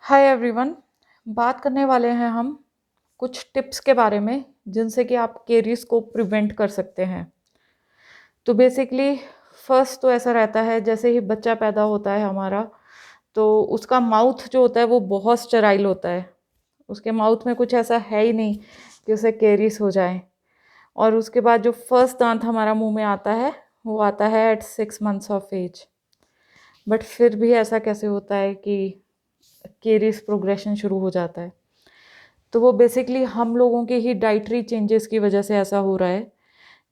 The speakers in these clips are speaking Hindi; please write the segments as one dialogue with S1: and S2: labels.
S1: Hi everyone. बात करने वाले हैं हम कुछ टिप्स के बारे में जिनसे कि आप केरीज को प्रिवेंट कर सकते हैं। तो बेसिकली फर्स्ट तो ऐसा रहता है, जैसे ही बच्चा पैदा होता है हमारा, तो उसका माउथ जो होता है वो बहुत स्टेराइल होता है। उसके माउथ में कुछ ऐसा है ही नहीं कि उसे केरीज हो जाए। और उसके बाद जो फर्स्ट दांत हमारा मुंह में आता है वो आता है at 6 months of age. But फिर भी ऐसा कैसे होता है कि केरीज प्रोग्रेशन शुरू हो जाता है? तो वो बेसिकली हम लोगों के ही डाइटरी चेंजेस की वजह से ऐसा हो रहा है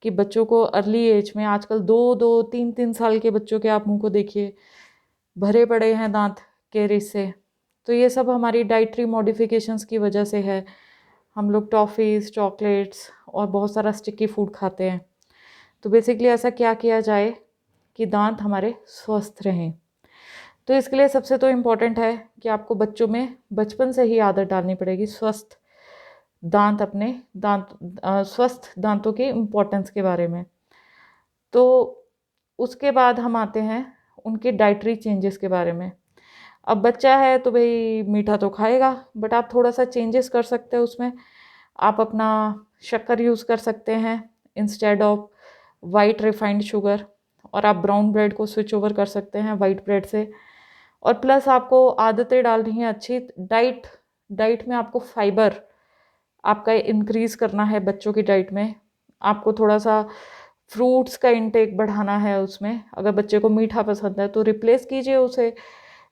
S1: कि बच्चों को अर्ली एज में, आजकल 2-2 3-3 साल के बच्चों के आप मुंह को देखिए, भरे पड़े हैं दांत केरीज से। तो ये सब हमारी डाइटरी मॉडिफिकेशंस की वजह से है। हम लोग टॉफ़ीज़, चॉकलेट्स और बहुत सारा स्टिकी फूड खाते हैं। तो बेसिकली ऐसा क्या किया जाए कि दांत हमारे स्वस्थ रहें? तो इसके लिए सबसे तो इम्पॉर्टेंट है कि आपको बच्चों में बचपन से ही आदत डालनी पड़ेगी स्वस्थ दांत अपने स्वस्थ दांतों के इम्पोर्टेंस के बारे में। तो उसके बाद हम आते हैं उनके डाइटरी चेंजेस के बारे में। अब बच्चा है तो भाई मीठा तो खाएगा, बट आप थोड़ा सा चेंजेस कर सकते हैं उसमें। आप अपना शक्कर यूज़ कर सकते हैं instead of white refined sugar, और आप ब्राउन ब्रेड को स्विच ओवर कर सकते हैं वाइट ब्रेड से। और प्लस आपको आदतें डालनी है अच्छी डाइट। डाइट में आपको फाइबर आपका इंक्रीज़ करना है बच्चों की डाइट में। आपको थोड़ा सा फ्रूट्स का इंटेक बढ़ाना है उसमें। अगर बच्चे को मीठा पसंद है तो रिप्लेस कीजिए उसे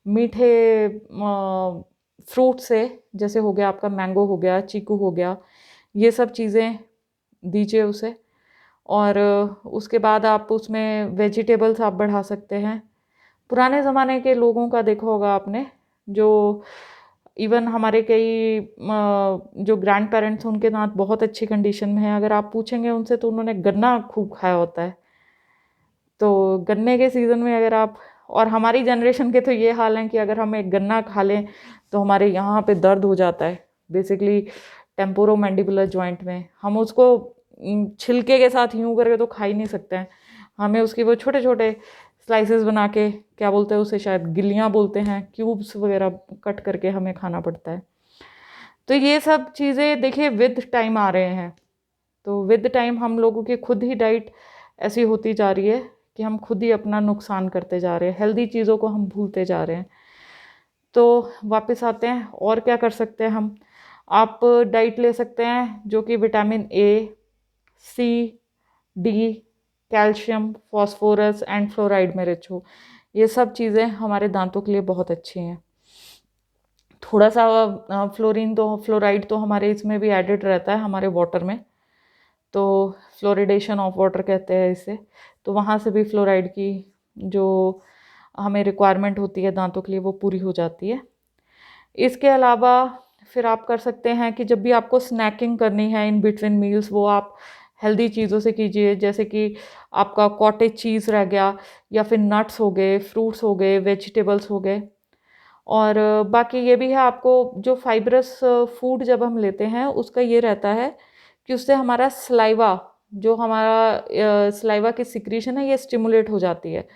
S1: मीठे फ्रूट से, जैसे हो गया आपका मैंगो, हो गया चीकू, हो गया, ये सब चीज़ें दीजिए उसे। और उसके बाद आप उसमें वेजिटेबल्स आप बढ़ा सकते हैं। पुराने ज़माने के लोगों का देखा होगा आपने, जो इवन हमारे कई जो ग्रैंड पेरेंट्स, उनके दांत बहुत अच्छी कंडीशन में है। अगर आप पूछेंगे उनसे तो उन्होंने गन्ना खूब खाया होता है। तो गन्ने के सीज़न में अगर आप, और हमारी जनरेशन के तो ये हाल है कि अगर हम एक गन्ना खा लें तो हमारे यहाँ पे दर्द हो जाता है, बेसिकली टेम्पोरोमैंडिबुलर जॉइंट में। हम उसको छिलके के साथ यूं करके तो खा ही नहीं सकते हैं। हमें उसकी वो छोटे छोटे स्लाइसेस बना के, क्या बोलते हैं उसे, शायद गिल्लियाँ बोलते हैं, क्यूब्स वगैरह कट करके हमें खाना पड़ता है। तो ये सब चीज़ें देखिए विद टाइम आ रहे हैं। तो विद टाइम हम लोगों की खुद ही डाइट ऐसी होती जा रही है कि हम खुद ही अपना नुकसान करते जा रहे हैं, हेल्दी चीज़ों को हम भूलते जा रहे हैं। तो वापस आते हैं, और क्या कर सकते हैं हम। आप डाइट ले सकते हैं जो कि vitamin A, C, D, calcium, phosphorus and fluoride में रिच हो। ये सब चीज़ें हमारे दांतों के लिए बहुत अच्छी हैं। थोड़ा सा फ्लोराइड तो हमारे इसमें भी एडेड रहता है, हमारे वाटर में। तो फ्लोरिडेशन ऑफ वाटर कहते हैं इसे। तो वहाँ से भी फ्लोराइड की जो हमें रिक्वायरमेंट होती है दांतों के लिए, वो पूरी हो जाती है। इसके अलावा फिर आप कर सकते हैं कि जब भी आपको स्नैकिंग करनी है इन बिटवीन मील्स, वो आप हेल्दी चीज़ों से कीजिए, जैसे कि आपका कॉटेज चीज़ रह गया, या फिर नट्स हो गए, फ्रूट्स हो गए, वेजिटेबल्स हो गए। और बाकी ये भी है, आपको जो फाइब्रस फूड जब हम लेते हैं उसका ये रहता है कि उससे हमारा सलाइवा, जो हमारा सलाइवा की सिक्रीशन है, ये स्टिमुलेट हो जाती है।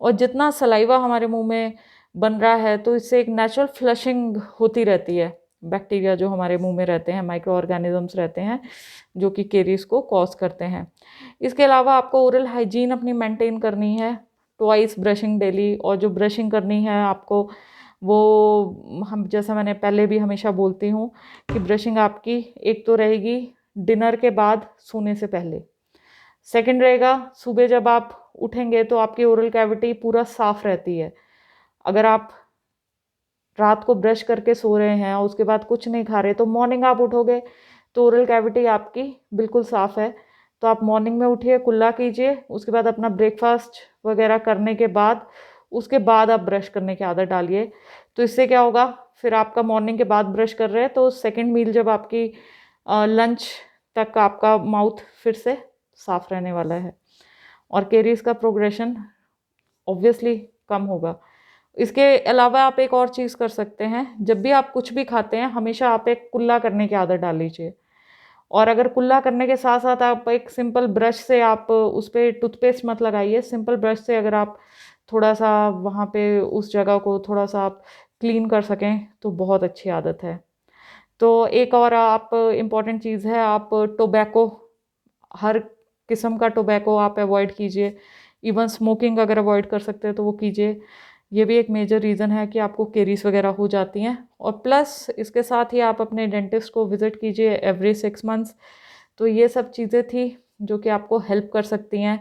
S1: और जितना सलाइवा हमारे मुंह में बन रहा है तो इससे एक नेचुरल फ्लशिंग होती रहती है। बैक्टीरिया जो हमारे मुंह में रहते हैं, माइक्रो ऑर्गेनिजम्स रहते हैं जो कि केरीज को कॉज करते हैं। इसके अलावा आपको ओरल हाइजीन अपनी मेंटेन करनी है, ट्वाइस ब्रशिंग डेली। और जो ब्रशिंग करनी है आपको, वो हम, जैसा मैंने पहले भी हमेशा बोलती हूँ, कि ब्रशिंग आपकी एक तो रहेगी डिनर के बाद सोने से पहले। सेकंड रहेगा सुबह जब आप उठेंगे तो आपकी ओरल कैविटी पूरा साफ रहती है। अगर आप रात को ब्रश करके सो रहे हैं और उसके बाद कुछ नहीं खा रहे, तो मॉर्निंग आप उठोगे तो ओरल कैविटी आपकी बिल्कुल साफ है। तो आप मॉर्निंग में उठिए, कुल्ला कीजिए, उसके बाद अपना ब्रेकफास्ट वगैरह करने के बाद, उसके बाद आप ब्रश करने की आदत डालिए। तो इससे क्या होगा, फिर आपका मॉर्निंग के बाद ब्रश कर रहे हैं तो सेकंड मील जब आपकी लंच तक आपका माउथ फिर से साफ रहने वाला है, और केरीज का प्रोग्रेशन ऑब्वियसली कम होगा। इसके अलावा आप एक और चीज़ कर सकते हैं, जब भी आप कुछ भी खाते हैं हमेशा आप एक कुल्ला करने की आदत डाल लीजिए। और अगर कुल्ला करने के साथ साथ आप एक सिंपल ब्रश से, आप उस पर टूथपेस्ट मत लगाइए, सिंपल ब्रश से अगर आप थोड़ा सा वहाँ पे उस जगह को थोड़ा सा आप क्लीन कर सकें तो बहुत अच्छी आदत है। तो एक और आप इम्पॉर्टेंट चीज़ है, आप टोबैको, हर किस्म का टोबैको आप अवॉइड कीजिए। इवन स्मोकिंग अगर अवॉइड कर सकते हैं तो वो कीजिए। ये भी एक मेजर रीज़न है कि आपको केरीज वगैरह हो जाती हैं। और प्लस इसके साथ ही आप अपने डेंटिस्ट को विज़िट कीजिए एवरी 6 मंथ्स। तो ये सब चीज़ें थी जो कि आपको हेल्प कर सकती हैं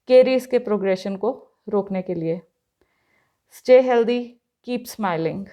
S1: केरीज के प्रोग्रेशन को रोकने के लिए। Stay healthy, keep smiling.